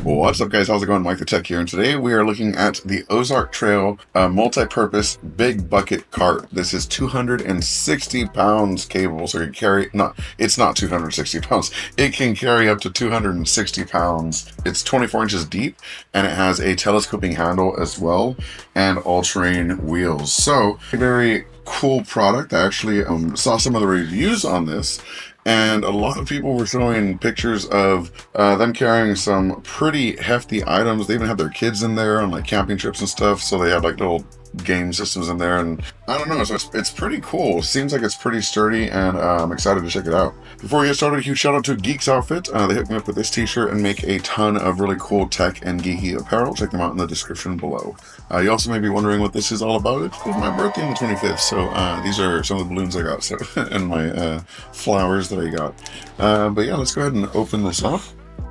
What's up, guys? How's it going? MikeTheTech here, and today we are looking at the Ozark Trail multi-purpose big bucket cart. This is 260 pounds capable, so it can carry, it's not 260 pounds. It can carry up to 260 pounds. It's 24 inches deep, and it has a telescoping handle as well, and all-terrain wheels. So, a very cool product. I actually saw some of the reviews on this, and a lot of people were showing pictures of them carrying some pretty hefty items. They even had their kids in there on like camping trips and stuff, so they had like little game systems in there, and I don't know, so it's pretty cool. Seems like it's pretty sturdy, and I'm excited to check it out. Before we get started, a huge shout out to Geeks Outfit. They hooked me up with this t-shirt and make a ton of really cool tech and geeky apparel. Check them out in the description below. You also may be wondering what this is all about. It's my birthday on the 25th, so these are some of the balloons I got, so and my flowers that I got. But yeah, let's go ahead and open this up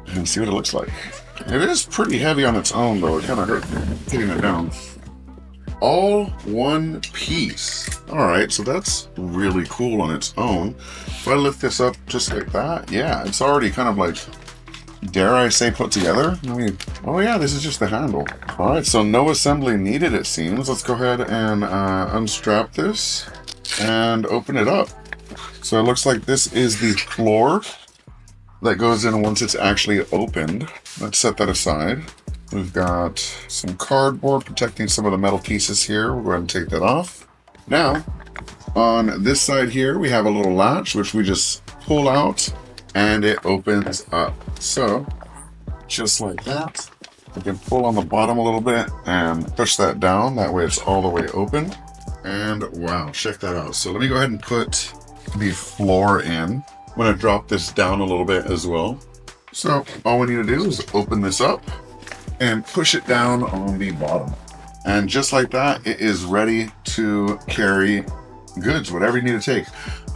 and see what it looks like. It is pretty heavy on its own, though. It kind of hurt getting it down. All one piece. All right, so that's really cool on its own. If I lift this up just like that, yeah, it's already kind of like, dare I say, put together. I mean, oh yeah, this is just the handle. All right, so no assembly needed, it seems. Let's go ahead and unstrap this and open it up. So it looks like this is the floor that goes in once it's actually opened. Let's set that aside. We've got some cardboard protecting some of the metal pieces here. We'll go ahead and take that off. Now, on this side here, we have a little latch, which we just pull out and it opens up. So, just like that, we can pull on the bottom a little bit and push that down. That way it's all the way open. And wow, check that out. So let me go ahead and put the floor in. I'm gonna drop this down a little bit as well. So all we need to do is open this up and push it down on the bottom. And just like that, it is ready to carry goods, whatever you need to take.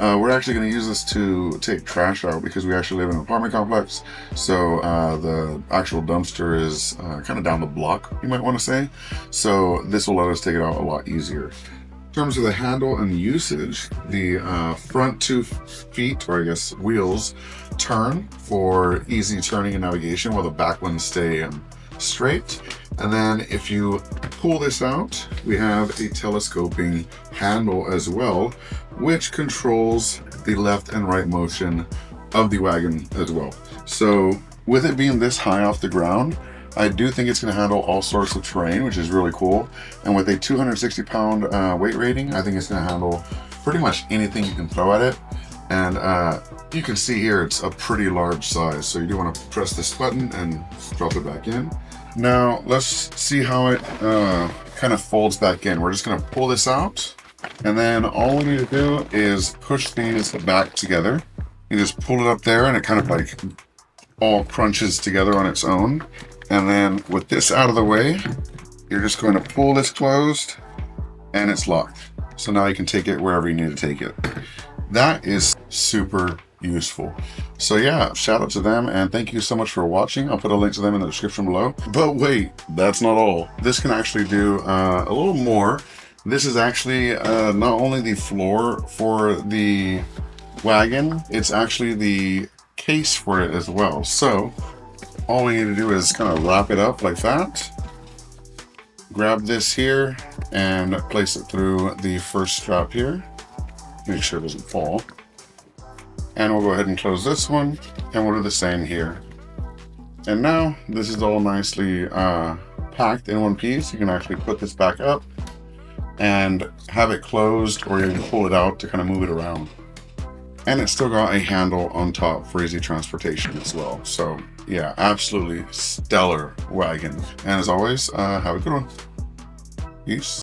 We're actually going to use this to take trash out because we actually live in an apartment complex. So the actual dumpster is kind of down the block, you might want to say. So this will let us take it out a lot easier. In terms of the handle and usage, the front 2 feet, or I guess wheels, turn for easy turning and navigation, while the back ones stay straight. And then if you pull this out, we have a telescoping handle as well, which controls the left and right motion of the wagon as well. So with it being this high off the ground, I do think it's going to handle all sorts of terrain, which is really cool. And with a 260 pound weight rating, I think it's going to handle pretty much anything you can throw at it. And you can see here, it's a pretty large size. So you do want to press this button and drop it back in. Now let's see how it kind of folds back in. We're just going to pull this out, and then all we need to do is push these back together. You just pull it up there and it kind of like all crunches together on its own. And then with this out of the way, you're just going to pull this closed and it's locked. So now you can take it wherever you need to take it. That is super useful. So yeah, shout out to them, and thank you so much for watching. I'll put a link to them in the description below. But wait, that's not all. This can actually do a little more. This is actually not only the floor for the wagon, it's actually the case for it as well. So all we need to do is kind of wrap it up like that. Grab this here and place it through the first strap here. Make sure it doesn't fall. And we'll go ahead and close this one, and we'll do the same here. And now this is all nicely packed in one piece. You can actually put this back up and have it closed, or you can pull it out to kind of move it around. And it's still got a handle on top for easy transportation as well. So yeah, absolutely stellar wagon. And as always, have a good one. Peace.